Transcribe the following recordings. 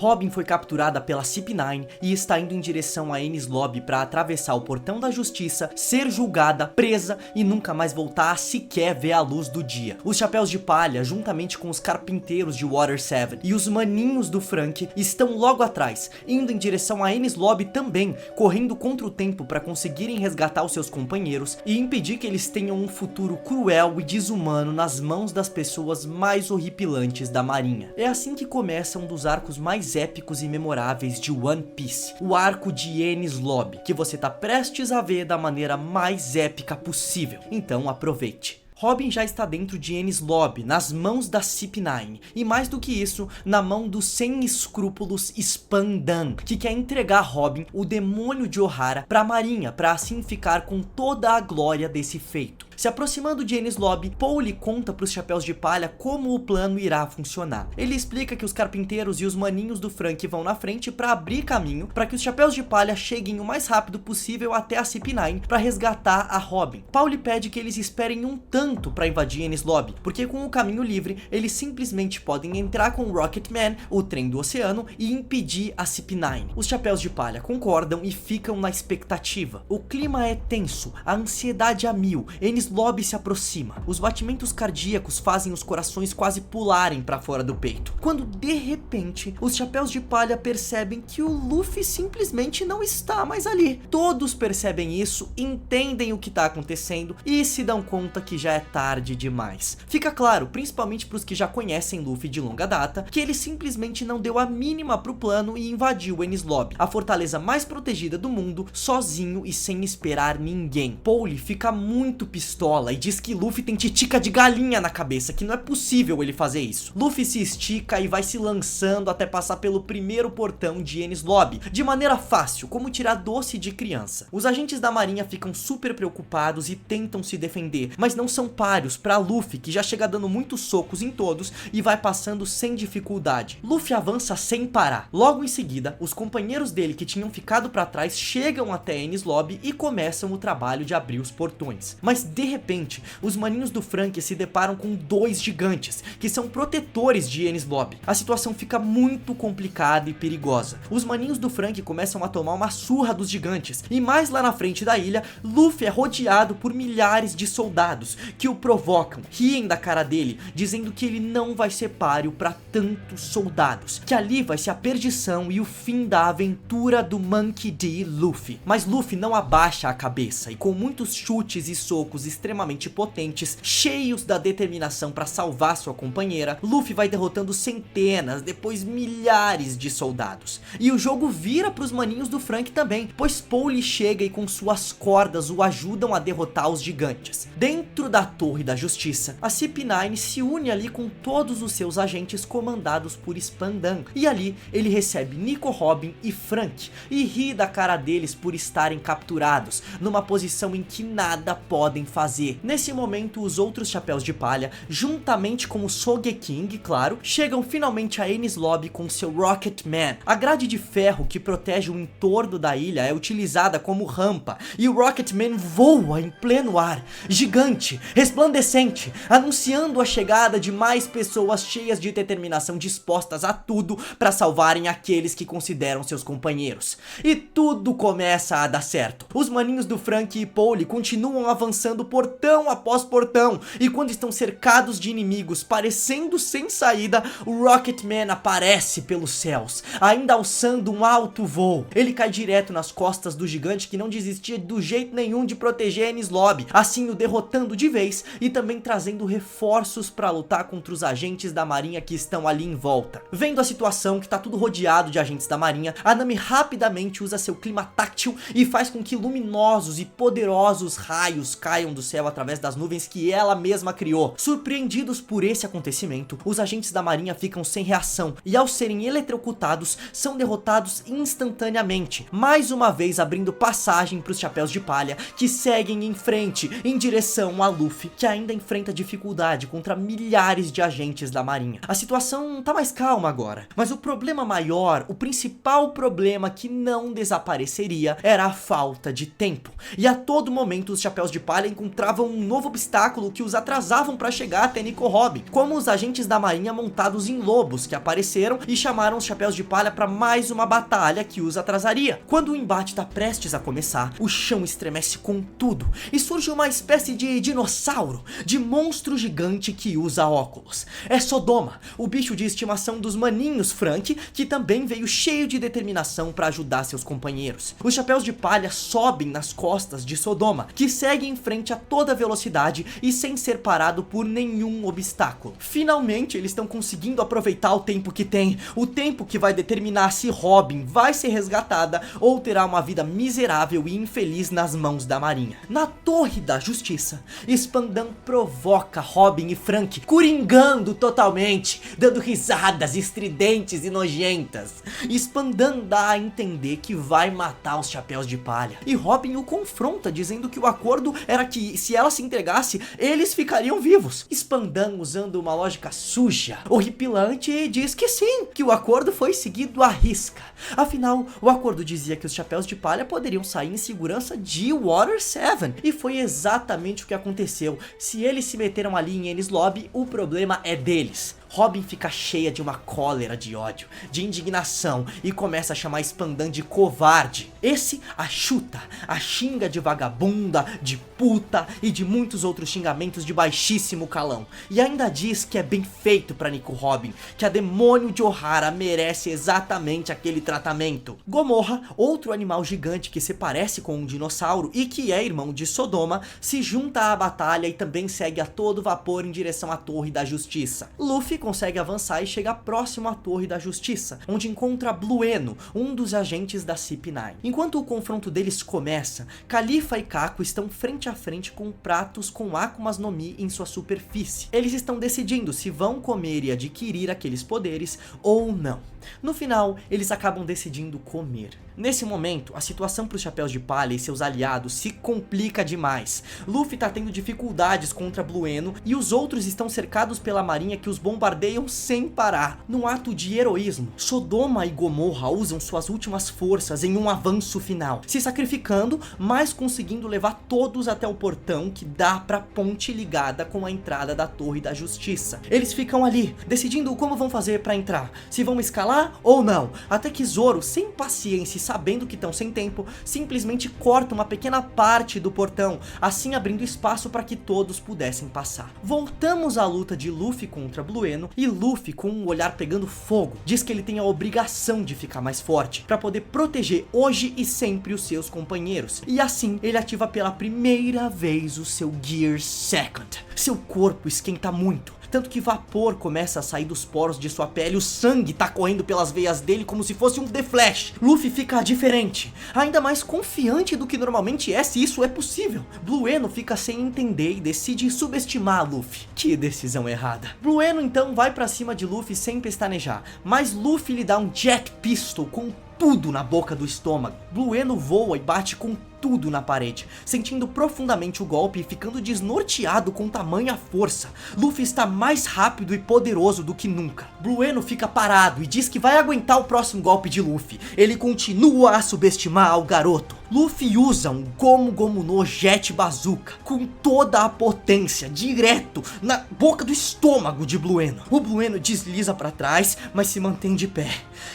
Robin foi capturada pela CP9 e está indo em direção a Enies Lobby para atravessar o portão da justiça, ser julgada, presa e nunca mais voltar a sequer ver a luz do dia. Os Chapéus de Palha, juntamente com os carpinteiros de Water 7 e os maninhos do Franky, estão logo atrás, indo em direção a Enies Lobby também, correndo contra o tempo para conseguirem resgatar os seus companheiros e impedir que eles tenham um futuro cruel e desumano nas mãos das pessoas mais horripilantes da marinha. É assim que começa um dos arcos mais épicos e memoráveis de One Piece, o arco de Enies Lobby, que você tá prestes a ver da maneira mais épica possível. Então aproveite. Robin já está dentro de Enies Lobby, nas mãos da CP9, e mais do que isso, na mão do sem escrúpulos Spandan, que quer entregar Robin, o demônio de Ohara, pra marinha, pra assim ficar com toda a glória desse feito. Se aproximando de Enies Lobby, Paul lhe conta pros Chapéus de Palha como o plano irá funcionar. Ele explica que os carpinteiros e os maninhos do Franky vão na frente para abrir caminho para que os Chapéus de Palha cheguem o mais rápido possível até a CP9 para resgatar a Robin. Paul lhe pede que eles esperem um tanto para invadir Enies Lobby, porque com o caminho livre, eles simplesmente podem entrar com o Rocketman, o trem do oceano, e impedir a CP9. Os Chapéus de Palha concordam e ficam na expectativa. O clima é tenso, a ansiedade a mil, Enies Lobby se aproxima. Os batimentos cardíacos fazem os corações quase pularem para fora do peito. Quando de repente, os Chapéus de Palha percebem que o Luffy simplesmente não está mais ali. Todos percebem isso, entendem o que está acontecendo e se dão conta que já é tarde demais. Fica claro, principalmente para os que já conhecem Luffy de longa data, que ele simplesmente não deu a mínima pro plano e invadiu Enies Lobby, a fortaleza mais protegida do mundo, sozinho e sem esperar ninguém. Paul fica muito pistola e diz que Luffy tem titica de galinha na cabeça, que não é possível ele fazer isso. Luffy se estica e vai se lançando até passar pelo primeiro portão de Enies Lobby, de maneira fácil, como tirar doce de criança. Os agentes da marinha ficam super preocupados e tentam se defender, mas não são páreos para Luffy, que já chega dando muitos socos em todos e vai passando sem dificuldade. Luffy avança sem parar. Logo em seguida, os companheiros dele que tinham ficado para trás chegam até Enies Lobby e começam o trabalho de abrir os portões. Mas de repente, os maninhos do Franky se deparam com dois gigantes, que são protetores de Enies Lobby. A situação fica muito complicada e perigosa. Os maninhos do Franky começam a tomar uma surra dos gigantes, e mais lá na frente da ilha, Luffy é rodeado por milhares de soldados, que o provocam, riem da cara dele, dizendo que ele não vai ser páreo para tantos soldados, que ali vai ser a perdição e o fim da aventura do Monkey D. Luffy. Mas Luffy não abaixa a cabeça, e com muitos chutes e socos extremamente potentes, cheios da determinação para salvar sua companheira, Luffy vai derrotando centenas, depois milhares de soldados. E o jogo vira para os maninhos do Franky também, pois Paul chega e com suas cordas o ajudam a derrotar os gigantes. Dentro da Torre da Justiça, a CP9 se une ali com todos os seus agentes comandados por Spandan, e ali ele recebe Nico, Robin e Franky, e ri da cara deles por estarem capturados, numa posição em que nada podem fazer. Nesse momento, os outros Chapéus de Palha, juntamente com o Sogeking, claro, chegam finalmente a Enies Lobby com seu Rocketman. A grade de ferro que protege o entorno da ilha é utilizada como rampa, e o Rocketman voa em pleno ar, gigante, resplandecente, anunciando a chegada de mais pessoas cheias de determinação, dispostas a tudo para salvarem aqueles que consideram seus companheiros. E tudo começa a dar certo. Os maninhos do Franky e Paul continuam avançando portão após portão, e quando estão cercados de inimigos parecendo sem saída, o Rocketman aparece pelos céus, ainda alçando um alto voo. Ele cai direto nas costas do gigante que não desistia do jeito nenhum de proteger Enies Lobby, assim o derrotando de vez e também trazendo reforços para lutar contra os agentes da marinha que estão ali em volta. Vendo a situação, que tá tudo rodeado de agentes da marinha, a Nami rapidamente usa seu clima táctil e faz com que luminosos e poderosos raios caiam do céu através das nuvens que ela mesma criou. Surpreendidos por esse acontecimento, os agentes da marinha ficam sem reação e, ao serem eletrocutados, são derrotados instantaneamente, mais uma vez abrindo passagem para os Chapéus de Palha, que seguem em frente em direção a Luffy Luffy, que ainda enfrenta dificuldade contra milhares de agentes da marinha. A situação tá mais calma agora, mas o problema maior, o principal problema que não desapareceria, era a falta de tempo. E a todo momento os Chapéus de Palha encontravam um novo obstáculo que os atrasavam para chegar até Nico Robin, como os agentes da marinha montados em lobos que apareceram e chamaram os Chapéus de Palha para mais uma batalha que os atrasaria. Quando o embate tá prestes a começar, o chão estremece com tudo e surge uma espécie de dinossauro, de monstro gigante que usa óculos. É Sodoma, o bicho de estimação dos maninhos Frank, que também veio cheio de determinação para ajudar seus companheiros. Os Chapéus de Palha sobem nas costas de Sodoma, que segue em frente a toda velocidade e sem ser parado por nenhum obstáculo. Finalmente eles estão conseguindo aproveitar o tempo que tem, o tempo que vai determinar se Robin vai ser resgatada ou terá uma vida miserável e infeliz nas mãos da marinha. Na Torre da Justiça, Spandan provoca Robin e Frank, coringando totalmente, dando risadas estridentes e nojentas. Spandan dá a entender que vai matar os Chapéus de Palha, e Robin o confronta, dizendo que o acordo era que, se ela se entregasse, eles ficariam vivos. Spandan, usando uma lógica suja, horripilante, diz que sim, que o acordo foi seguido à risca. Afinal, o acordo dizia que os Chapéus de Palha poderiam sair em segurança de Water 7, e foi exatamente o que aconteceu. Se eles se meteram ali em Enies Lobby, o problema é deles. Robin fica cheia de uma cólera de ódio, de indignação, e começa a chamar Spandan de covarde. Esse a chuta, a xinga de vagabunda, de puta e de muitos outros xingamentos de baixíssimo calão. E ainda diz que é bem feito pra Nico Robin, que a demônio de Ohara merece exatamente aquele tratamento. Gomorra, outro animal gigante que se parece com um dinossauro e que é irmão de Sodoma, se junta à batalha e também segue a todo vapor em direção à Torre da Justiça. Luffy consegue avançar e chega próximo à Torre da Justiça, onde encontra Blueno, um dos agentes da CP9. Enquanto o confronto deles começa, Califa e Kako estão frente a frente com pratos com Akumas no Mi em sua superfície. Eles estão decidindo se vão comer e adquirir aqueles poderes ou não. No final, eles acabam decidindo comer. Nesse momento, a situação para os Chapéus de Palha e seus aliados se complica demais. Luffy tá tendo dificuldades contra Blueno e os outros estão cercados pela marinha que os bombardeiam sem parar. Num ato de heroísmo, Sodoma e Gomorra usam suas últimas forças em um avanço final, se sacrificando, mas conseguindo levar todos até o portão que dá pra ponte ligada com a entrada da Torre da Justiça. Eles ficam ali, decidindo como vão fazer pra entrar, se vão escalar ou não, até que Zoro, sem paciência e sabendo que estão sem tempo, simplesmente corta uma pequena parte do portão, assim abrindo espaço para que todos pudessem passar. Voltamos à luta de Luffy contra Blueno, e Luffy, com um olhar pegando fogo, diz que ele tem a obrigação de ficar mais forte, para poder proteger hoje e sempre os seus companheiros. E assim, ele ativa pela primeira vez o seu Gear Second. Seu corpo esquenta muito, tanto que vapor começa a sair dos poros de sua pele, o sangue tá correndo pelas veias dele como se fosse um The Flash. Luffy fica diferente, ainda mais confiante do que normalmente é, se isso é possível. Blueno fica sem entender e decide subestimar Luffy. Que decisão errada. Blueno então vai pra cima de Luffy sem pestanejar, mas Luffy lhe dá um Jet Pistol com tudo na boca do estômago. Blueno voa e bate com tudo na parede, sentindo profundamente o golpe e ficando desnorteado com tamanha força. Luffy está mais rápido e poderoso do que nunca. Blueno fica parado e diz que vai aguentar o próximo golpe de Luffy. Ele continua a subestimar o garoto. Luffy usa um Gomu Gomu no Jet Bazooka com toda a potência, direto na boca do estômago de Blueno. O Blueno desliza para trás, mas se mantém de pé.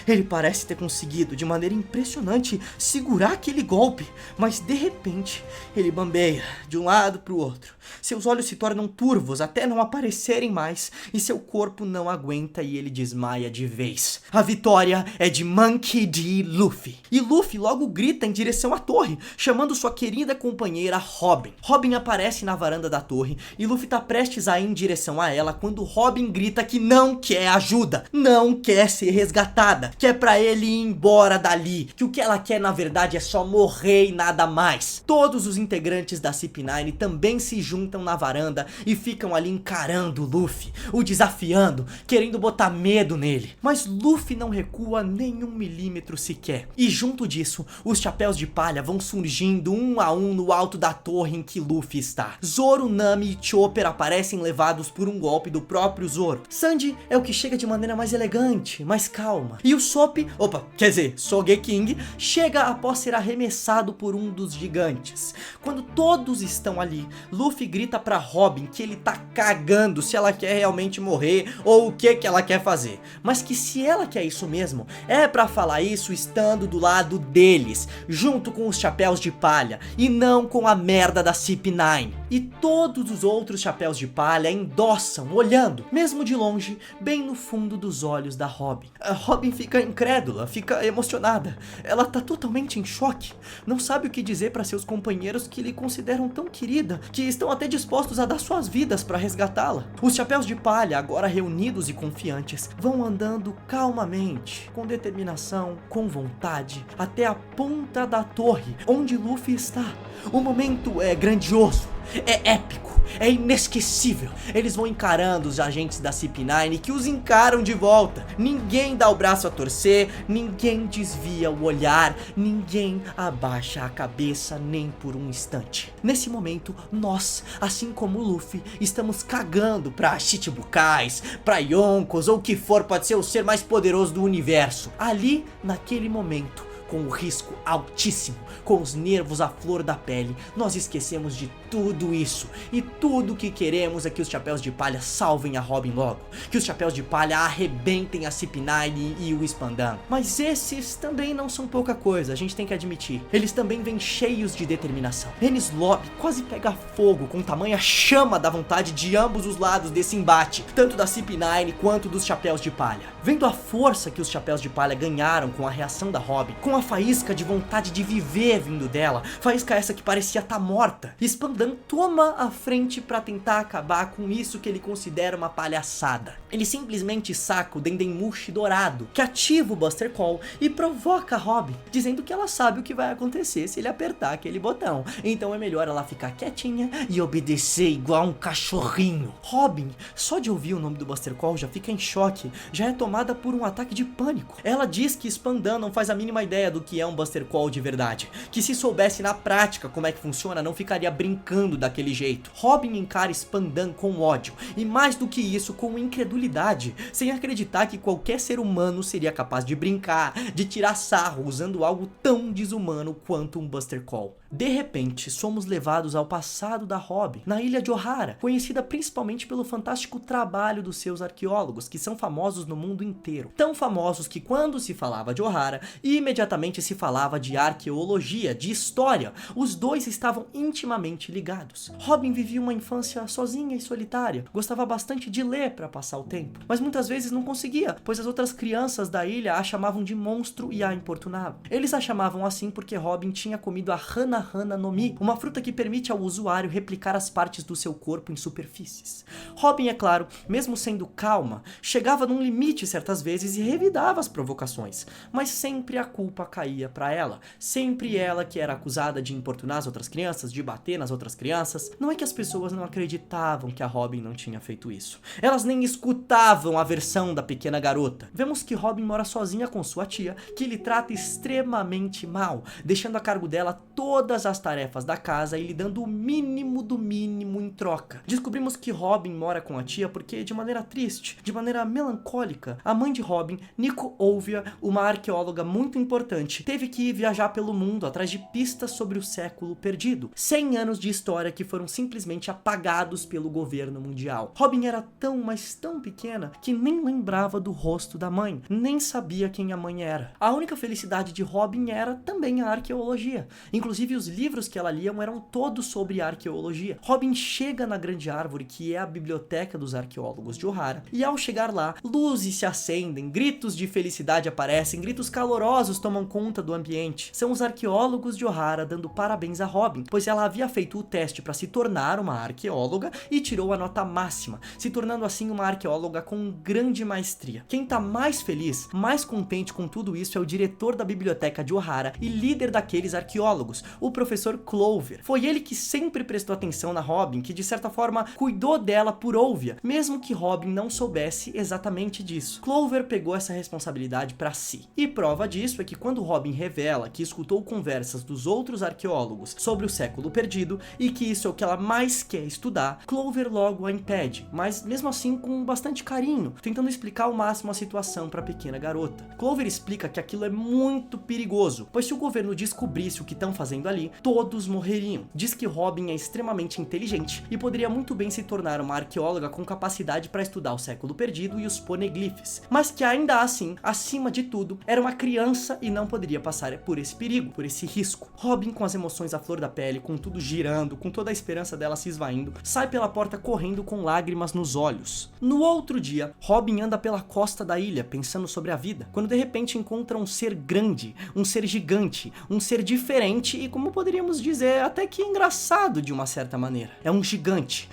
Ele parece ter conseguido de maneira impressionante segurar aquele golpe, mas de repente ele bambeia de um lado para o outro. Seus olhos se tornam turvos até não aparecerem mais e seu corpo não aguenta e ele desmaia de vez. A vitória é de Monkey D. Luffy. E Luffy logo grita em direção à torre, chamando sua querida companheira Robin. Robin aparece na varanda da torre e Luffy tá prestes a ir em direção a ela quando Robin grita que não quer ajuda, não quer ser resgatada, que é pra ele ir embora dali, que o que ela quer na verdade é só morrer e nada mais. Todos os integrantes da CP9 também se juntam na varanda e ficam ali encarando o Luffy, o desafiando, querendo botar medo nele. Mas Luffy não recua nem um milímetro sequer. E junto disso, os Chapéus de Palha palha vão surgindo um a um no alto da torre em que Luffy está. Zoro, Nami e Chopper aparecem levados por um golpe do próprio Zoro. Sanji é o que chega de maneira mais elegante, mais calma. E o Sogeking chega após ser arremessado por um dos gigantes. Quando todos estão ali, Luffy grita pra Robin que ele tá cagando se ela quer realmente morrer ou o que ela quer fazer, mas que se ela quer isso mesmo, é pra falar isso estando do lado deles, junto com os chapéus de palha e não com a merda da CP9. E todos os outros chapéus de palha endossam, olhando, mesmo de longe, bem no fundo dos olhos da Robin. A Robin fica incrédula, fica emocionada. Ela tá totalmente em choque. Não sabe o que dizer para seus companheiros que lhe consideram tão querida, que estão até dispostos a dar suas vidas para resgatá-la. Os chapéus de palha, agora reunidos e confiantes, vão andando calmamente, com determinação, com vontade, até a ponta da torre, onde Luffy está. O momento é grandioso, é épico, é inesquecível. Eles vão encarando os agentes da CP9 que os encaram de volta. Ninguém dá o braço a torcer, ninguém desvia o olhar, ninguém abaixa a cabeça nem por um instante. Nesse momento, nós, assim como o Luffy, estamos cagando pra Chichibukais, pra Yonkos ou o que for, pode ser o ser mais poderoso do universo. Ali, naquele momento, com o risco altíssimo, com os nervos à flor da pele, nós esquecemos de tudo isso. E tudo o que queremos é que os chapéus de palha salvem a Robin logo, que os chapéus de palha arrebentem a CP9 e o Spandan. Mas esses também não são pouca coisa, a gente tem que admitir. Eles também vêm cheios de determinação. Enies Lobby quase pega fogo com tamanha chama da vontade de ambos os lados desse embate, tanto da CP9 quanto dos chapéus de palha. Vendo a força que os chapéus de palha ganharam com a reação da Robin, com a faísca de vontade de viver vindo dela, faísca essa que parecia estar morta, Spandan toma a frente pra tentar acabar com isso que ele considera uma palhaçada. Ele simplesmente saca o Dendemushi dourado, que ativa o Buster Call e provoca a Robin, dizendo que ela sabe o que vai acontecer se ele apertar aquele botão, então é melhor ela ficar quietinha e obedecer igual um cachorrinho. Robin, só de ouvir o nome do Buster Call, já fica em choque, já é tomada por um ataque de pânico. Ela diz que Spandan não faz a mínima ideia do que é um Buster Call de verdade, que se soubesse na prática como é que funciona, não ficaria brincando daquele jeito. Robin encara Spandan com ódio, e mais do que isso, com incredulidade, sem acreditar que qualquer ser humano seria capaz de brincar, de tirar sarro usando algo tão desumano quanto um Buster Call. De repente, somos levados ao passado da Robin, na ilha de Ohara, conhecida principalmente pelo fantástico trabalho dos seus arqueólogos, que são famosos no mundo inteiro. Tão famosos que quando se falava de Ohara, imediatamente se falava de arqueologia, de história. Os dois estavam intimamente ligados. Robin vivia uma infância sozinha e solitária, gostava bastante de ler para passar o tempo, mas muitas vezes não conseguia, pois as outras crianças da ilha a chamavam de monstro e a importunavam. Eles a chamavam assim porque Robin tinha comido a Hana no Mi, uma fruta que permite ao usuário replicar as partes do seu corpo em superfícies. Robin, é claro, mesmo sendo calma, chegava num limite certas vezes e revidava as provocações, mas sempre a culpa caía pra ela, sempre ela que era acusada de importunar as outras crianças, de bater nas outras crianças. Não é que as pessoas não acreditavam que a Robin não tinha feito isso, elas nem escutavam a versão da pequena garota. Vemos que Robin mora sozinha com sua tia, que lhe trata extremamente mal, deixando a cargo dela todas as tarefas da casa e lhe dando o mínimo do mínimo em troca. Descobrimos que Robin mora com a tia porque, de maneira triste, de maneira melancólica, a mãe de Robin, Nico Olvia, uma arqueóloga muito importante, teve que viajar pelo mundo atrás de pistas sobre o século perdido. 100 anos de história que foram simplesmente apagados pelo governo mundial. Robin era tão, mas tão pequena que nem lembrava do rosto da mãe, nem sabia quem a mãe era. A única felicidade de Robin era também a arqueologia. Inclusive, os livros que ela lia eram todos sobre arqueologia. Robin chega na grande árvore, que é a biblioteca dos arqueólogos de Ohara, e ao chegar lá, luzes se acendem, gritos de felicidade aparecem, gritos calorosos tomam conta do ambiente. São os arqueólogos de Ohara dando parabéns a Robin, pois ela havia feito o teste para se tornar uma arqueóloga e tirou a nota máxima, se tornando assim uma arqueóloga com grande maestria. Quem tá mais feliz, mais contente com tudo isso é o diretor da biblioteca de Ohara e líder daqueles arqueólogos, o professor Clover. Foi ele que sempre prestou atenção na Robin, que de certa forma cuidou dela por Olvia, mesmo que Robin não soubesse exatamente disso. Clover pegou essa responsabilidade para si. E prova disso é que quando Robin revela que escutou conversas dos outros arqueólogos sobre o século perdido e que isso é o que ela mais quer estudar, Clover logo a impede, mas mesmo assim com bastante carinho, tentando explicar ao máximo a situação para a pequena garota. Clover explica que aquilo é muito perigoso, pois se o governo descobrisse o que estão fazendo ali, todos morreriam. Diz que Robin é extremamente inteligente e poderia muito bem se tornar uma arqueóloga com capacidade para estudar o século perdido e os poneglyphs, mas que ainda assim, acima de tudo, era uma criança e não poderia passar por esse perigo, por esse risco. Robin, com as emoções à flor da pele, com tudo girando, com toda a esperança dela se esvaindo, sai pela porta correndo com lágrimas nos olhos. No outro dia, Robin anda pela costa da ilha pensando sobre a vida, quando de repente encontra um ser grande, um ser gigante, um ser diferente e, como poderíamos dizer, até que engraçado de uma certa maneira. É um gigante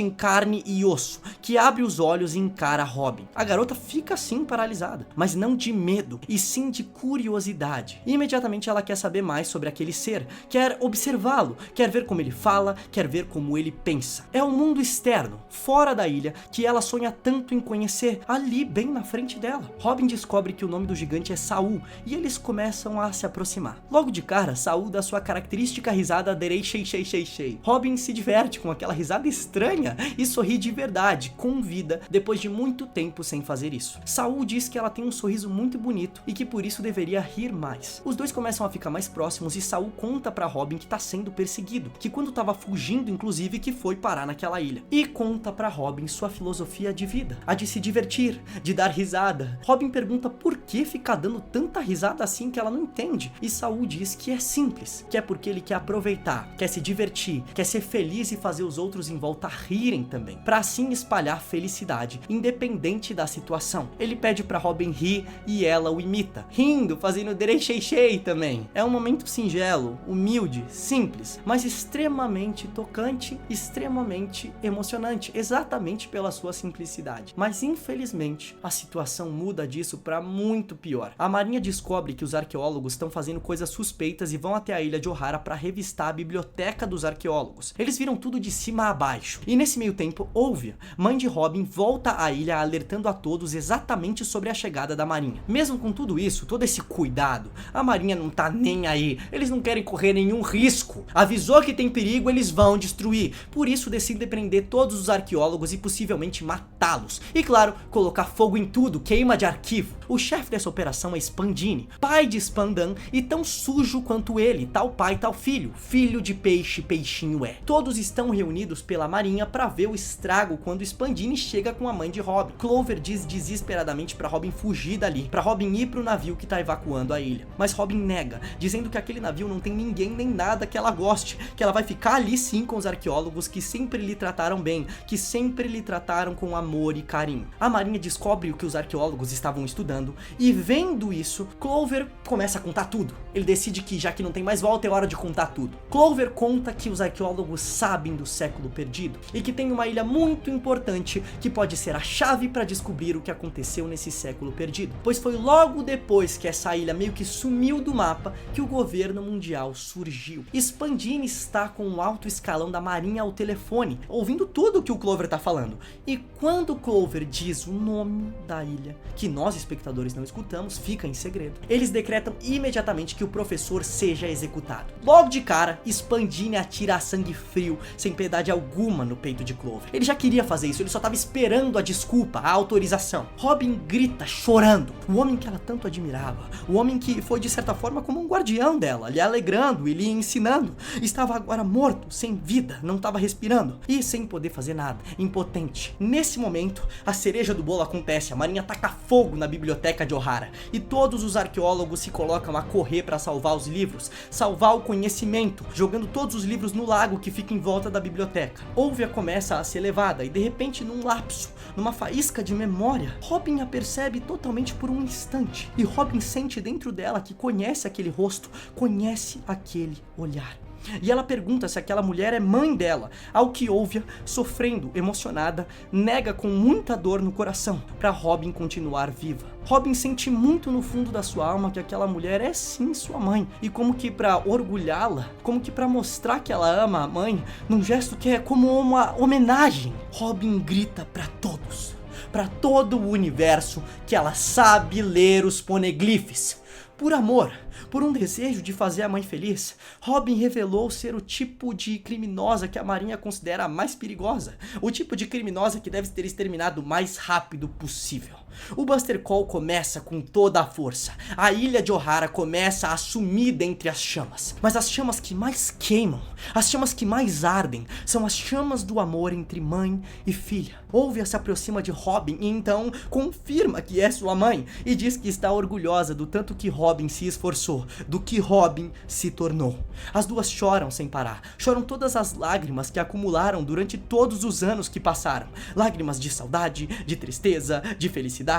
em carne e osso, que abre os olhos e encara Robin. A garota fica assim paralisada, mas não de medo, e sim de curiosidade. E imediatamente ela quer saber mais sobre aquele ser, quer observá-lo, quer ver como ele fala, quer ver como ele pensa. É um mundo externo, fora da ilha, que ela sonha tanto em conhecer, ali bem na frente dela. Robin descobre que o nome do gigante é Saul, e eles começam a se aproximar. Logo de cara, Saul dá sua característica risada derei shei shei shei shei. Robin se diverte com aquela risada estranha e sorri de verdade, com vida, depois de muito tempo sem fazer isso. Saul diz que ela tem um sorriso muito bonito e que por isso deveria rir mais. Os dois começam a ficar mais próximos e Saul conta pra Robin que tá sendo perseguido, que quando tava fugindo, inclusive, que foi parar naquela ilha. E conta pra Robin sua filosofia de vida, a de se divertir, de dar risada. Robin pergunta por que ficar dando tanta risada assim que ela não entende, e Saul diz que é simples, que é porque ele quer aproveitar, quer se divertir, quer ser feliz e fazer os outros em volta rirem também, pra assim espalhar felicidade, independente da situação. Ele pede pra Robin rir e ela o imita, rindo, fazendo derei shei shei também. É um momento singelo, humilde, simples, mas extremamente tocante, extremamente emocionante, exatamente pela sua simplicidade. Mas infelizmente, a situação muda disso pra muito pior. A marinha descobre que os arqueólogos estão fazendo coisas suspeitas e vão até a ilha de Ohara pra revistar a biblioteca dos arqueólogos. Eles viram tudo de cima a baixo. E nesse meio tempo, Olvia, mãe de Robin, volta à ilha alertando a todos exatamente sobre a chegada da marinha. Mesmo com tudo isso, todo esse cuidado, a marinha não tá nem aí. Eles não querem correr nenhum risco. Avisou que tem perigo, eles vão destruir. Por isso decidem prender todos os arqueólogos e possivelmente matá-los. E claro, colocar fogo em tudo, queima de arquivo. O chefe dessa operação é Spandini, pai de Spandan e tão sujo quanto ele, tal pai, tal filho. Filho de peixe, peixinho é. Todos estão reunidos pela marinha pra ver o estrago quando Spandini chega com a mãe de Robin. Clover diz desesperadamente pra Robin fugir dali, pra Robin ir pro navio que tá evacuando a ilha. Mas Robin nega, dizendo que aquele navio não tem ninguém nem nada que ela goste, que ela vai ficar ali sim com os arqueólogos que sempre lhe trataram bem, que sempre lhe trataram com amor e carinho. A marinha descobre o que os arqueólogos estavam estudando e, vendo isso, Clover começa a contar tudo. Ele decide que, já que não tem mais volta, é hora de contar tudo. Clover conta que os arqueólogos sabem do século perdido e que tem uma ilha muito importante que pode ser a chave para descobrir o que aconteceu nesse século perdido, pois foi logo depois que essa ilha meio que sumiu do mapa que o governo mundial surgiu. Spandini está com o alto escalão da marinha ao telefone, ouvindo tudo que o Clover tá falando. E quando Clover diz o nome da ilha, que nós espectadores não escutamos, fica em segredo, eles decretam imediatamente que o professor seja executado. Logo de cara, Spandini atira a sangue frio, sem piedade alguma no peito de Clover. Ele já queria fazer isso, ele só estava esperando a desculpa, a autorização. Robin grita, chorando. O homem que ela tanto admirava, o homem que foi de certa forma como um guardião dela, lhe alegrando e lhe ensinando, estava agora morto, sem vida, não estava respirando e sem poder fazer nada, impotente. Nesse momento, a cereja do bolo acontece, a marinha taca fogo na biblioteca de Ohara e todos os arqueólogos se colocam a correr para salvar os livros, salvar o conhecimento, jogando todos os livros no lago que fica em volta da biblioteca. Olvia começa a ser levada e de repente, num lapso, numa faísca de memória, Robin a percebe totalmente por um instante e Robin sente dentro dela que conhece aquele rosto, conhece aquele olhar. e ela pergunta se aquela mulher é mãe dela, ao que Olvia, sofrendo, emocionada, nega com muita dor no coração para Robin continuar viva. Robin sente muito no fundo da sua alma que aquela mulher é sim sua mãe, e como que para orgulhá-la, como que para mostrar que ela ama a mãe, num gesto que é como uma homenagem, Robin grita para todos, para todo o universo, que ela sabe ler os poneglyphs. Por amor, por um desejo de fazer a mãe feliz, Robin revelou ser o tipo de criminosa que a Marinha considera a mais perigosa, o tipo de criminosa que deve ser exterminado o mais rápido possível. O Buster Call começa com toda a força, a ilha de Ohara começa a sumir dentre as chamas, mas as chamas que mais queimam, as chamas que mais ardem, são as chamas do amor entre mãe e filha. Olvia se aproxima de Robin e então confirma que é sua mãe e diz que está orgulhosa do tanto que Robin se esforçou, do que Robin se tornou. As duas choram sem parar, choram todas as lágrimas que acumularam durante todos os anos que passaram, lágrimas de saudade, de tristeza, de felicidade,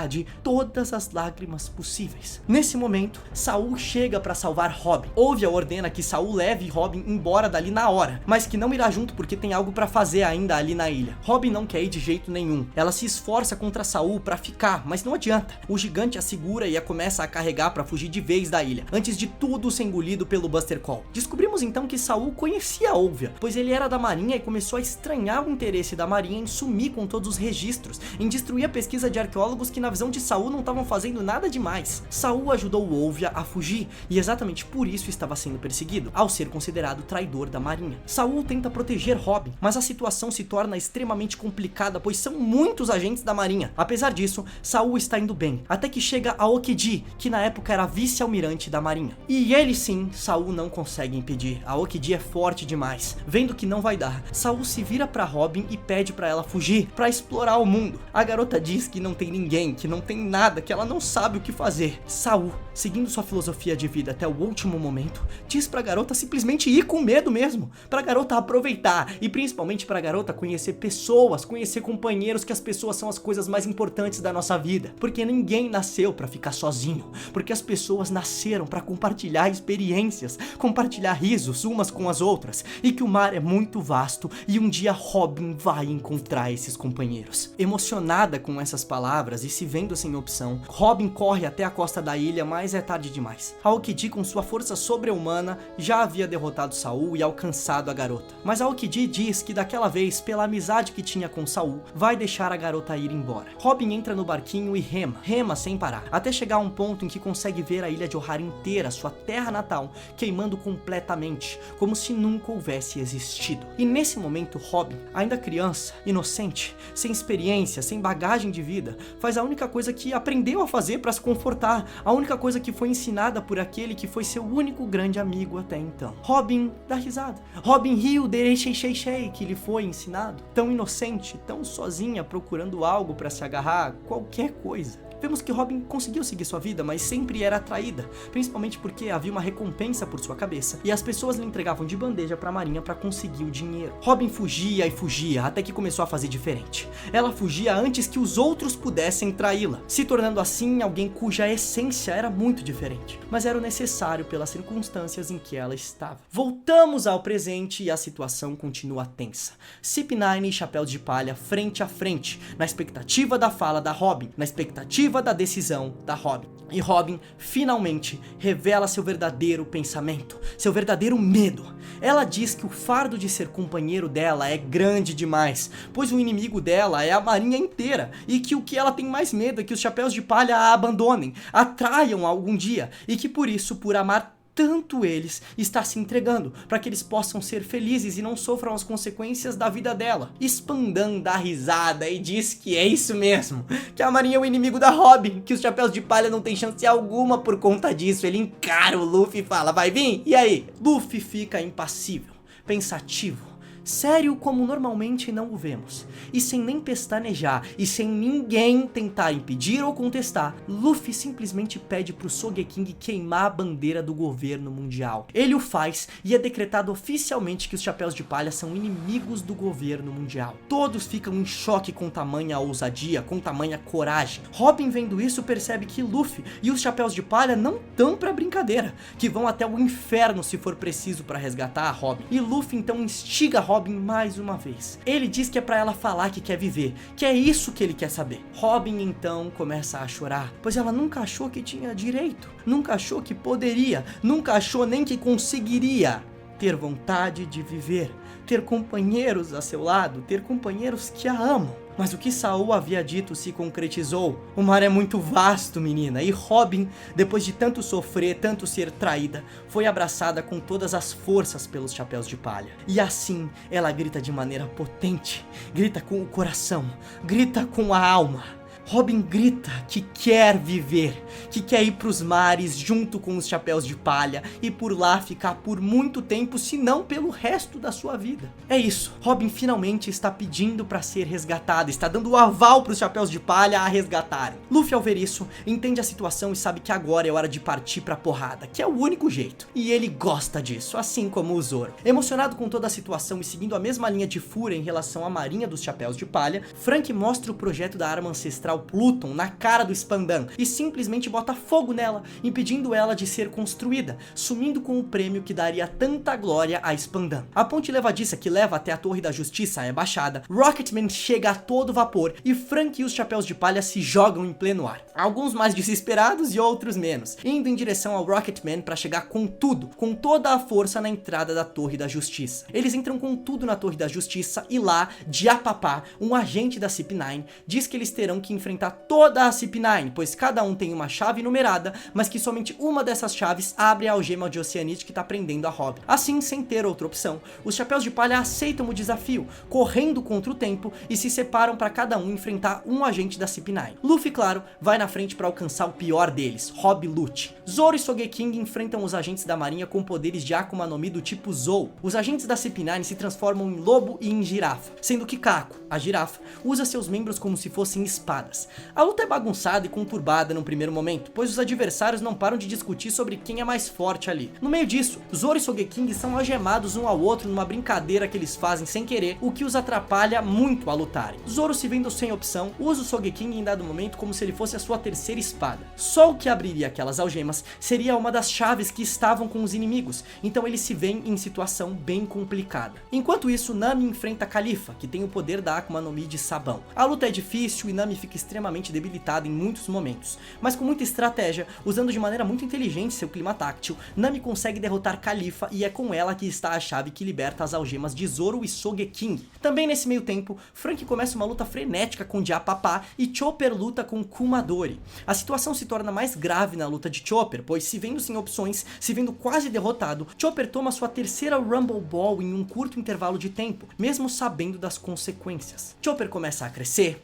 todas as lágrimas possíveis. Nesse momento, Saul chega para salvar Robin. Olvia ordena que Saul leve Robin embora dali na hora, mas que não irá junto porque tem algo para fazer ainda ali na ilha. Robin não quer ir de jeito nenhum. Ela se esforça contra Saul para ficar, mas não adianta. O gigante a segura e a começa a carregar para fugir de vez da ilha, antes de tudo ser engolido pelo Buster Call. Descobrimos então que Saul conhecia Olvia, pois ele era da Marinha e começou a estranhar o interesse da Marinha em sumir com todos os registros, em destruir a pesquisa de arqueólogos que na visão de Saul não estavam fazendo nada demais. Saul ajudou Olvia a fugir e exatamente por isso estava sendo perseguido, ao ser considerado traidor da Marinha. Saul tenta proteger Robin, mas a situação se torna extremamente complicada, pois são muitos agentes da Marinha. Apesar disso, Saul está indo bem, até que chega Aokiji, que na época era vice-almirante da Marinha. E ele sim, Saul não consegue impedir. Aokiji é forte demais. Vendo que não vai dar, Saul se vira pra Robin e pede pra ela fugir, pra explorar o mundo. A garota diz que não tem ninguém, que não tem nada, que ela não sabe o que fazer. Saul, seguindo sua filosofia de vida até o último momento, diz pra garota simplesmente ir com medo mesmo, pra garota aproveitar e principalmente pra garota conhecer pessoas, conhecer companheiros, que as pessoas são as coisas mais importantes da nossa vida, porque ninguém nasceu pra ficar sozinho, porque as pessoas nasceram pra compartilhar experiências, compartilhar risos umas com as outras, e que o mar é muito vasto e um dia Robin vai encontrar esses companheiros. Emocionada com essas palavras e se vendo sem opção, Robin corre até a costa da ilha, mas é tarde demais. Aokiji, com sua força sobre-humana, já havia derrotado Saul e alcançado a garota. Mas Aokiji diz que daquela vez, pela amizade que tinha com Saul, vai deixar a garota ir embora. Robin entra no barquinho e rema sem parar, até chegar a um ponto em que consegue ver a ilha de Ohara inteira, sua terra natal, queimando completamente, como se nunca houvesse existido. E nesse momento, Robin, ainda criança, inocente, sem experiência, sem bagagem de vida, faz a única coisa que aprendeu a fazer para se confortar, a única coisa que foi ensinada por aquele que foi seu único grande amigo até então. Robin dá risada. Robin riu de shei que lhe foi ensinado. Tão inocente, tão sozinha, procurando algo para se agarrar, qualquer coisa. Vemos que Robin conseguiu seguir sua vida, mas sempre era atraída, principalmente porque havia uma recompensa por sua cabeça, e as pessoas lhe entregavam de bandeja pra Marinha para conseguir o dinheiro. Robin fugia e fugia, até que começou a fazer diferente. Ela fugia antes que os outros pudessem traí-la, se tornando assim alguém cuja essência era muito diferente, mas era o necessário pelas circunstâncias em que ela estava. Voltamos ao presente e a situação continua tensa. CP9 e Chapéus de Palha frente a frente, na expectativa da fala da Robin, na expectativa da decisão da Robin. E Robin finalmente revela seu verdadeiro pensamento, seu verdadeiro medo. Ela diz que o fardo de ser companheiro dela é grande demais, pois o inimigo dela é a Marinha inteira, e que o que ela tem mais medo é que os Chapéus de Palha a abandonem, a traiam algum dia, e que por isso, por amar tanto eles, está se entregando para que eles possam ser felizes e não sofram as consequências da vida dela. Spandan dá risada e diz que é isso mesmo, que a Marinha é o inimigo da Robin, que os Chapéus de Palha não tem chance alguma por conta disso. Ele encara o Luffy e fala: vai vir? E aí? Luffy fica impassível, pensativo, sério como normalmente não o vemos, e sem nem pestanejar, e sem ninguém tentar impedir ou contestar, Luffy simplesmente pede pro Sogeking queimar a bandeira do governo mundial. Ele o faz e é decretado oficialmente que os Chapéus de Palha são inimigos do governo mundial. Todos ficam em choque com tamanha ousadia, com tamanha coragem. Robin, vendo isso, percebe que Luffy e os Chapéus de Palha não tão pra brincadeira, que vão até o inferno se for preciso pra resgatar a Robin. E Luffy então instiga Robin mais uma vez. Ele diz que é pra ela falar que quer viver, que é isso que ele quer saber. Robin então começa a chorar, pois ela nunca achou que tinha direito, nunca achou que poderia, nunca achou nem que conseguiria ter vontade de viver, ter companheiros a seu lado, ter companheiros que a amam. Mas o que Saul havia dito se concretizou. O mar é muito vasto, menina, e Robin, depois de tanto sofrer, tanto ser traída, foi abraçada com todas as forças pelos Chapéus de Palha. E assim, ela grita de maneira potente, grita com o coração, grita com a alma. Robin grita que quer viver, que quer ir pros mares junto com os Chapéus de Palha e por lá ficar por muito tempo, se não pelo resto da sua vida. É isso, Robin finalmente está pedindo para ser resgatada, está dando o aval pros Chapéus de Palha a resgatarem. Luffy, ao ver isso, entende a situação e sabe que agora é hora de partir pra porrada, que é o único jeito. E ele gosta disso, assim como o Zoro. Emocionado com toda a situação e seguindo a mesma linha de fúria em relação à marinha dos Chapéus de Palha, Frank mostra o projeto da arma ancestral Pluton na cara do Spandan e simplesmente bota fogo nela, impedindo ela de ser construída, sumindo com o prêmio que daria tanta glória a Spandan. A ponte levadiça que leva até a Torre da Justiça é baixada, Rocketman chega a todo vapor e Frank e os Chapéus de Palha se jogam em pleno ar. Alguns mais desesperados e outros menos, indo em direção ao Rocketman para chegar com tudo, com toda a força na entrada da Torre da Justiça. Eles entram com tudo na Torre da Justiça e lá, Diapapá, um agente da CP9, diz que eles terão que enfrentar toda a CP9, pois cada um tem uma chave numerada, mas que somente uma dessas chaves abre a algema de Oceanite que tá prendendo a Robin. Assim, sem ter outra opção, os Chapéus de Palha aceitam o desafio, correndo contra o tempo e se separam para cada um enfrentar um agente da CP9. Luffy, claro, vai na frente para alcançar o pior deles, Rob Lute. Zoro e Sogeking enfrentam os agentes da marinha com poderes de Akuma no Mi do tipo Zou. Os agentes da CP9 se transformam em lobo e em girafa, sendo que Kako, a girafa, usa seus membros como se fossem espadas. A luta é bagunçada e conturbada num primeiro momento, pois os adversários não param de discutir sobre quem é mais forte ali. No meio disso, Zoro e Sogeking são algemados um ao outro numa brincadeira que eles fazem sem querer, o que os atrapalha muito a lutarem. Zoro, se vendo sem opção, usa o Sogeking em dado momento como se ele fosse a sua terceira espada. Só o que abriria aquelas algemas seria uma das chaves que estavam com os inimigos, então eles se veem em situação bem complicada. Enquanto isso, Nami enfrenta Califa, que tem o poder da Akuma no Mi de sabão. A luta é difícil e Nami fica extremamente debilitada em muitos momentos, mas com muita estratégia, usando de maneira muito inteligente seu clima táctil, Nami consegue derrotar Califa e é com ela que está a chave que liberta as algemas de Zoro e Sogeking. Também nesse meio tempo, Frank começa uma luta frenética com Diapapá e Chopper luta com Kumadori. A situação se torna mais grave na luta de Chopper, pois se vendo sem opções, se vendo quase derrotado, Chopper toma sua terceira Rumble Ball em um curto intervalo de tempo, mesmo sabendo das consequências. Chopper começa a crescer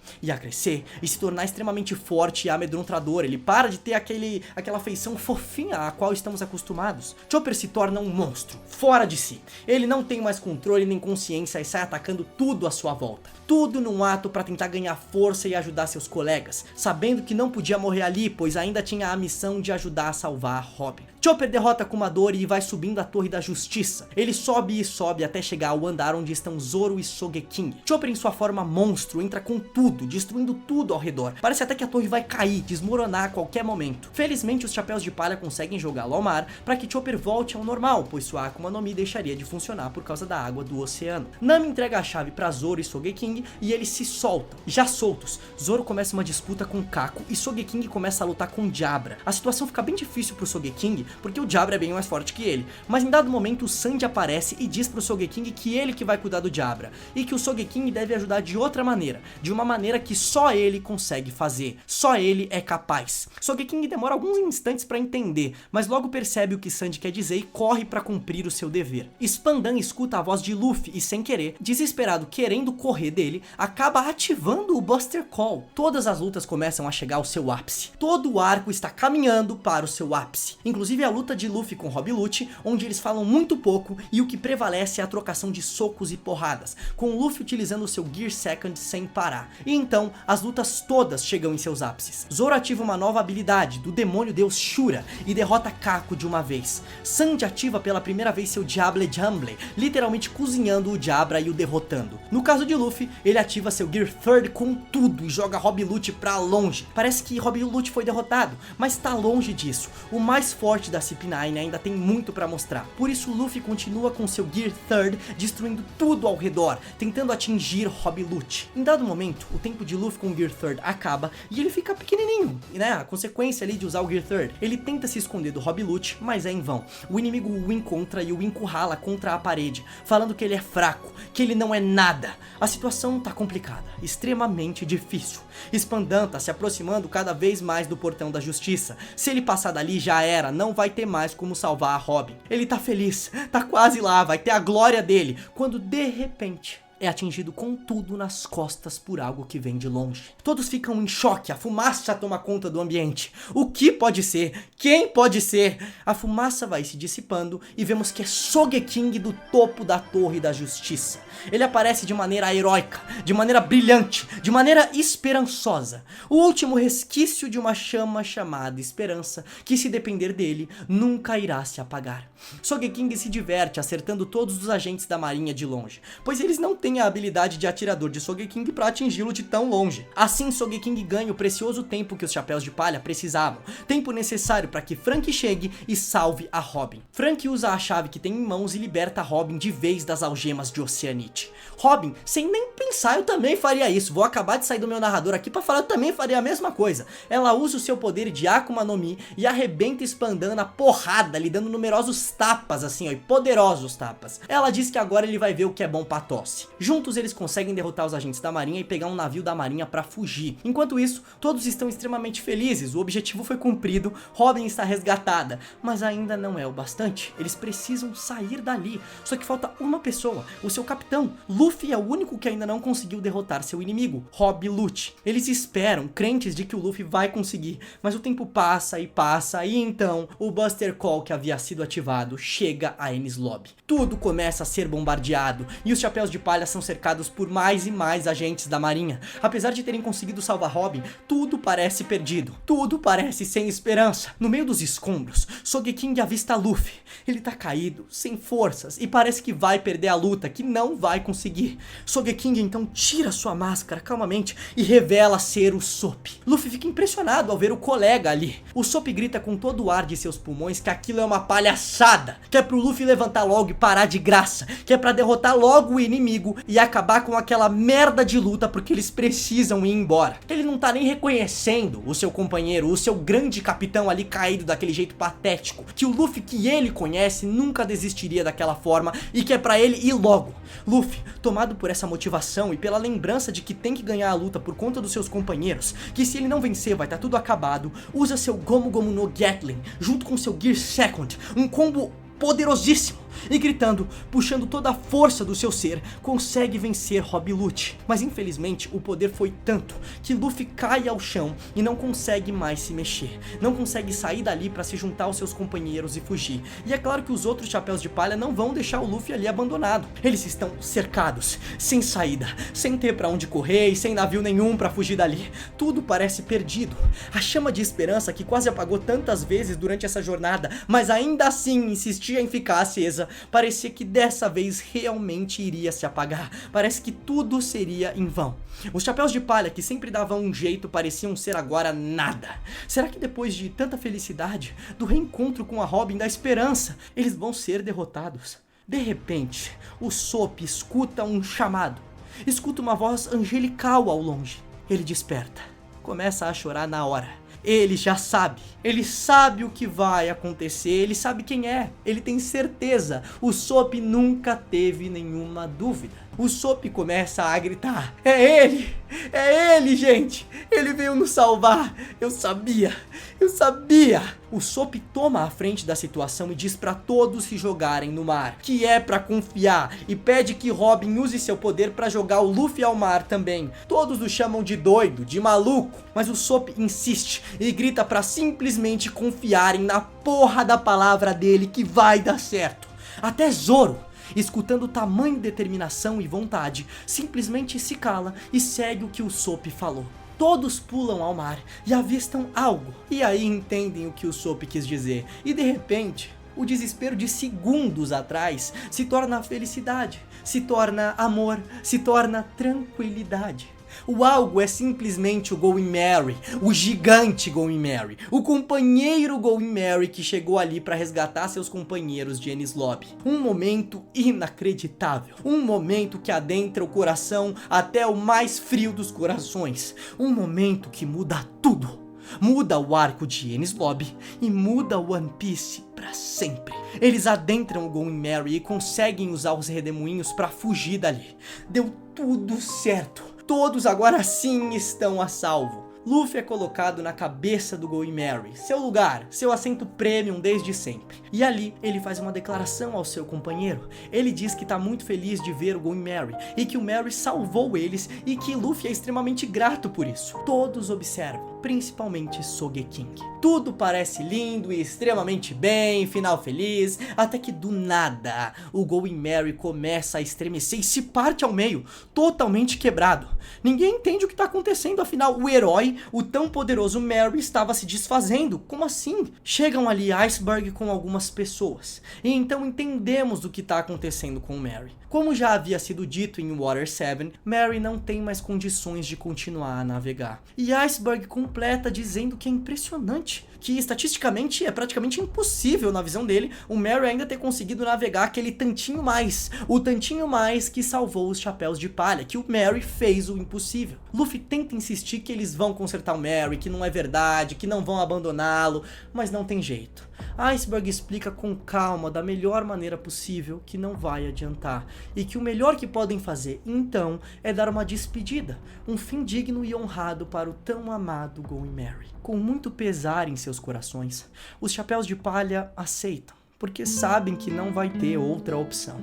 e se tornar extremamente forte e amedrontador. Ele para de ter aquela feição fofinha a qual estamos acostumados. Chopper se torna um monstro, fora de si. Ele não tem mais controle nem consciência e sai atacando tudo à sua volta. Tudo num ato para tentar ganhar força e ajudar seus colegas, sabendo que não podia morrer ali, pois ainda tinha a missão de ajudar a salvar Robin. Chopper derrota Kumadori e vai subindo a Torre da Justiça. Ele sobe e sobe até chegar ao andar onde estão Zoro e Sogeking. Chopper, em sua forma monstro, entra com tudo, destruindo tudo ao redor. Parece até que a torre vai cair, desmoronar a qualquer momento. Felizmente, os Chapéus de Palha conseguem jogá-lo ao mar para que Chopper volte ao normal, pois sua Akuma no Mi deixaria de funcionar por causa da água do oceano. Nami entrega a chave para Zoro e Sogeking e eles se soltam. Já soltos, Zoro começa uma disputa com Kako e Sogeking começa a lutar com Jabra. A situação fica bem difícil pro Sogeking, porque o Jabra é bem mais forte que ele, mas em dado momento o Sanji aparece e diz pro Sogeking que ele que vai cuidar do Jabra, e que o Sogeking deve ajudar de outra maneira, de uma maneira que só ele consegue fazer. Só ele é capaz. Sogeking demora alguns instantes pra entender, mas logo percebe o que Sanji quer dizer e corre pra cumprir o seu dever. Spandan escuta a voz de Luffy e, sem querer, desesperado querendo correr dele, acaba ativando o Buster Call. Todas as lutas começam a chegar ao seu ápice. Todo o arco está caminhando para o seu ápice. Inclusive a luta de Luffy com Rob Lucci, onde eles falam muito pouco e o que prevalece é a trocação de socos e porradas, com Luffy utilizando o seu Gear Second sem parar. E então, as lutas todas chegam em seus ápices. Zoro ativa uma nova habilidade do demônio deus Shura e derrota Kako de uma vez. Sanji ativa pela primeira vez seu Diable Jamble, literalmente cozinhando o Diabra e o derrotando. No caso de Luffy, ele ativa seu Gear Third com tudo e joga Rob Lucci pra longe. Parece que Rob Lucci foi derrotado, mas tá longe disso. O mais forte da CP9 ainda tem muito pra mostrar. Por isso Luffy continua com seu Gear Third, destruindo tudo ao redor, tentando atingir Rob Lucci. Em dado momento, o tempo de Luffy com o Gear Third acaba e ele fica pequenininho, né? A consequência ali de usar o Gear Third. Ele tenta se esconder do Rob Lucci, mas é em vão. O inimigo o encontra e o encurrala contra a parede, falando que ele é fraco, que ele não é nada. A situação tá complicada, extremamente difícil. Spandan tá se aproximando cada vez mais do portão da justiça. Se ele passar dali já era, não vai ter mais como salvar a Robin. Ele tá feliz, tá quase lá, vai ter a glória dele, quando de repente é atingido com tudo nas costas por algo que vem de longe. Todos ficam em choque, a fumaça toma conta do ambiente. O que pode ser? Quem pode ser? A fumaça vai se dissipando e vemos que é Sogeking do topo da Torre da Justiça. Ele aparece de maneira heróica, de maneira brilhante, de maneira esperançosa. O último resquício de uma chama chamada esperança, que se depender dele, nunca irá se apagar. Sogeking se diverte acertando todos os agentes da marinha de longe, pois eles não têm a habilidade de atirador de Sogeking para atingi-lo de tão longe. Assim, Sogeking ganha o precioso tempo que os Chapéus de Palha precisavam, tempo necessário para que Franky chegue e salve a Robin. Franky usa a chave que tem em mãos e liberta a Robin de vez das algemas de Oceanite. Robin, sem nem pensar, eu também faria isso. Vou acabar de sair do meu narrador aqui para falar, eu também faria a mesma coisa. Ela usa o seu poder de Akuma no Mi e arrebenta Spandan na porrada, lhe dando numerosos tapas assim, ó, e poderosos tapas. Ela diz que agora ele vai ver o que é bom pra tosse. Juntos eles conseguem derrotar os agentes da marinha e pegar um navio da marinha pra fugir. Enquanto isso, todos estão extremamente felizes, o objetivo foi cumprido, Robin está resgatada, mas ainda não é o bastante. Eles precisam sair dali, só que falta uma pessoa, o seu capitão. Luffy é o único que ainda não conseguiu derrotar seu inimigo, Rob Lucci. Eles esperam, crentes de que o Luffy vai conseguir, mas o tempo passa e então o Buster Call que havia sido ativado chega a Enies Lobby. Tudo começa a ser bombardeado e os Chapéus de Palha são cercados por mais e mais agentes da marinha. Apesar de terem conseguido salvar Robin, tudo parece perdido, tudo parece sem esperança. No meio dos escombros, Sogeking avista Luffy. Ele tá caído, sem forças e parece que vai perder a luta, que não vai conseguir. Sogeking então tira sua máscara calmamente e revela ser o Sop. Luffy fica impressionado ao ver o colega ali. O Sop grita com todo o ar de seus pulmões que aquilo é uma palhaçada, que é pro Luffy levantar logo e parar de graça, que é pra derrotar logo o inimigo e acabar com aquela merda de luta porque eles precisam ir embora. Ele não tá nem reconhecendo o seu companheiro, o seu grande capitão ali caído daquele jeito patético, que o Luffy que ele conhece nunca desistiria daquela forma e que é pra ele ir logo. Luffy, tomado por essa motivação e pela lembrança de que tem que ganhar a luta por conta dos seus companheiros, que se ele não vencer vai estar tudo acabado, usa seu Gomu Gomu no Gatling junto com seu Gear Second, um combo poderosíssimo, e gritando, puxando toda a força do seu ser, consegue vencer Rob Lucci. Mas infelizmente o poder foi tanto que Luffy cai ao chão e não consegue mais se mexer, não consegue sair dali para se juntar aos seus companheiros e fugir. E é claro que os outros Chapéus de Palha não vão deixar o Luffy ali abandonado. Eles estão cercados, sem saída, sem ter para onde correr e sem navio nenhum para fugir dali. Tudo parece perdido. A chama de esperança que quase apagou tantas vezes durante essa jornada, mas ainda assim insistia em ficar acesa, parecia que dessa vez realmente iria se apagar. Parece que tudo seria em vão. Os Chapéus de Palha, que sempre davam um jeito, pareciam ser agora nada. Será que depois de tanta felicidade, do reencontro com a Robin, da esperança, eles vão ser derrotados? De repente, o Sop escuta um chamado. Escuta uma voz angelical ao longe. Ele desperta. Começa a chorar na hora. Ele já sabe, ele sabe o que vai acontecer, ele sabe quem é, ele tem certeza, o Sop nunca teve nenhuma dúvida. O Usopp começa a gritar: é ele! É ele, gente! Ele veio nos salvar! Eu sabia! Eu sabia! O Usopp toma a frente da situação e diz pra todos se jogarem no mar, que é pra confiar, e pede que Robin use seu poder pra jogar o Luffy ao mar também. Todos o chamam de doido, de maluco, mas o Usopp insiste e grita pra simplesmente confiarem na porra da palavra dele que vai dar certo. Até Zoro, escutando tamanho determinação e vontade, simplesmente se cala e segue o que o Usopp falou. Todos pulam ao mar e avistam algo, e aí entendem o que o Usopp quis dizer, e de repente, o desespero de segundos atrás se torna felicidade, se torna amor, se torna tranquilidade. O algo é simplesmente o Going Merry, o gigante Going Merry, o companheiro Going Merry que chegou ali para resgatar seus companheiros de Enies Lobby. Um momento inacreditável, um momento que adentra o coração até o mais frio dos corações, um momento que muda tudo. Muda o arco de Enies Lobby e muda o One Piece para sempre. Eles adentram o Going Merry e conseguem usar os redemoinhos para fugir dali. Deu tudo certo. Todos agora sim estão a salvo. Luffy é colocado na cabeça do Going Merry, seu lugar, seu assento premium desde sempre. E ali ele faz uma declaração ao seu companheiro. Ele diz que está muito feliz de ver o Going Merry e que o Merry salvou eles e que Luffy é extremamente grato por isso. Todos observam, principalmente Sogeking. Tudo parece lindo e extremamente bem, final feliz, até que do nada o Going Merry começa a estremecer e se parte ao meio, totalmente quebrado. Ninguém entende o que está acontecendo, afinal o herói, o tão poderoso Merry, estava se desfazendo. Como assim? Chegam ali Iceberg com algumas pessoas, e então entendemos o que está acontecendo com o Merry. Como já havia sido dito em Water 7, Merry não tem mais condições de continuar a navegar. E Iceberg completa dizendo que é impressionante, que estatisticamente é praticamente impossível, na visão dele, o Merry ainda ter conseguido navegar aquele tantinho mais, o tantinho mais que salvou os Chapéus de Palha, que o Merry fez o impossível. Luffy tenta insistir que eles vão consertar o Merry, que não é verdade, que não vão abandoná-lo, mas não tem jeito. Iceberg explica com calma, da melhor maneira possível, que não vai adiantar, e que o melhor que podem fazer, então, é dar uma despedida, um fim digno e honrado para o tão amado Going Merry. Com muito pesar em seus corações, os Chapéus de Palha aceitam, porque sabem que não vai ter outra opção.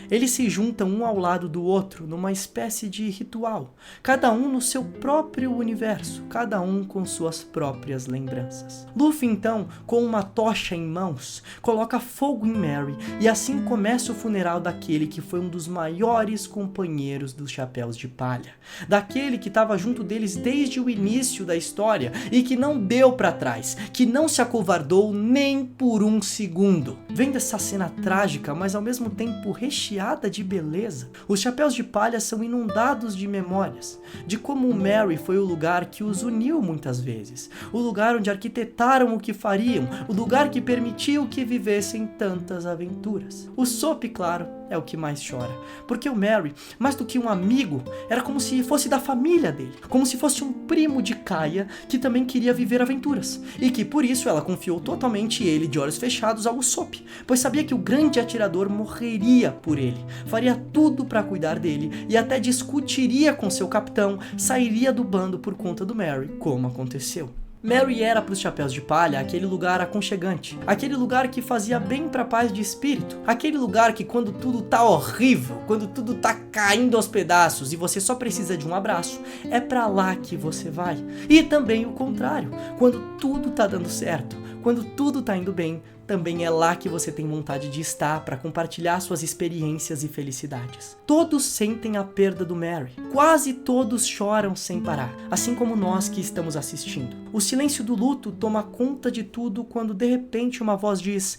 Eles se juntam um ao lado do outro numa espécie de ritual, cada um no seu próprio universo, cada um com suas próprias lembranças. Luffy então, com uma tocha em mãos, coloca fogo em Merry e assim começa o funeral daquele que foi um dos maiores companheiros dos Chapéus de Palha, daquele que estava junto deles desde o início da história e que não deu para trás, que não se acovardou nem por um segundo. Vendo essa cena trágica, mas ao mesmo tempo recheada de beleza, os Chapéus de Palha são inundados de memórias, de como o Merry foi o lugar que os uniu muitas vezes, o lugar onde arquitetaram o que fariam, o lugar que permitiu que vivessem tantas aventuras. O Usopp, claro, é o que mais chora, porque o Merry, mais do que um amigo, era como se fosse da família dele, como se fosse um primo de Kaia que também queria viver aventuras, e que por isso ela confiou totalmente ele de olhos fechados ao Usopp, pois sabia que o grande atirador morreria por ele, faria tudo para cuidar dele e até discutiria com seu capitão, sairia do bando por conta do Merry, como aconteceu. Merry era para os Chapéus de Palha aquele lugar aconchegante, aquele lugar que fazia bem para a paz de espírito, aquele lugar que quando tudo tá horrível, quando tudo tá caindo aos pedaços e você só precisa de um abraço, é para lá que você vai. E também o contrário, quando tudo tá dando certo, quando tudo tá indo bem, também é lá que você tem vontade de estar para compartilhar suas experiências e felicidades. Todos sentem a perda do Merry, quase todos choram sem parar, assim como nós que estamos assistindo. O silêncio do luto toma conta de tudo quando de repente uma voz diz: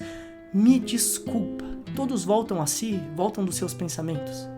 "Me desculpa". Todos voltam a si, voltam dos seus pensamentos.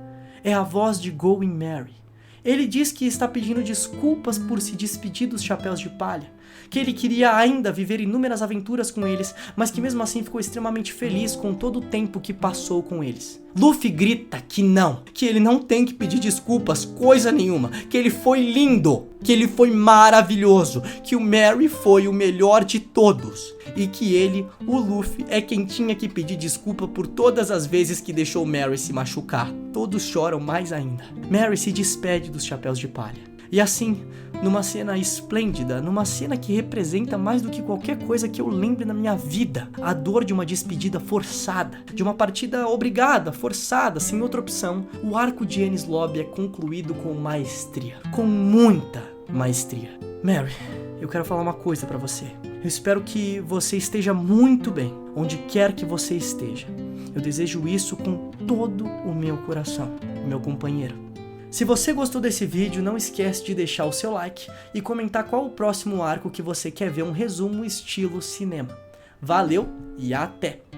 É a voz de Going Merry. Ele diz que está pedindo desculpas por se despedir dos Chapéus de Palha, que ele queria ainda viver inúmeras aventuras com eles, mas que mesmo assim ficou extremamente feliz com todo o tempo que passou com eles. Luffy grita que não, que ele não tem que pedir desculpas, coisa nenhuma, que ele foi lindo, que ele foi maravilhoso, que o Merry foi o melhor de todos e que ele, o Luffy, é quem tinha que pedir desculpa por todas as vezes que deixou o Merry se machucar. Todos choram mais ainda. Merry se despede dos Chapéus de Palha. E assim, numa cena esplêndida, numa cena que representa mais do que qualquer coisa que eu lembre na minha vida, a dor de uma despedida forçada, de uma partida obrigada, forçada, sem outra opção, o arco de Enies Lobby é concluído com maestria, com muita maestria. Merry, eu quero falar uma coisa pra você. Eu espero que você esteja muito bem, onde quer que você esteja. Eu desejo isso com todo o meu coração, meu companheiro. Se você gostou desse vídeo, não esquece de deixar o seu like e comentar qual o próximo arco que você quer ver um resumo estilo cinema. Valeu e até!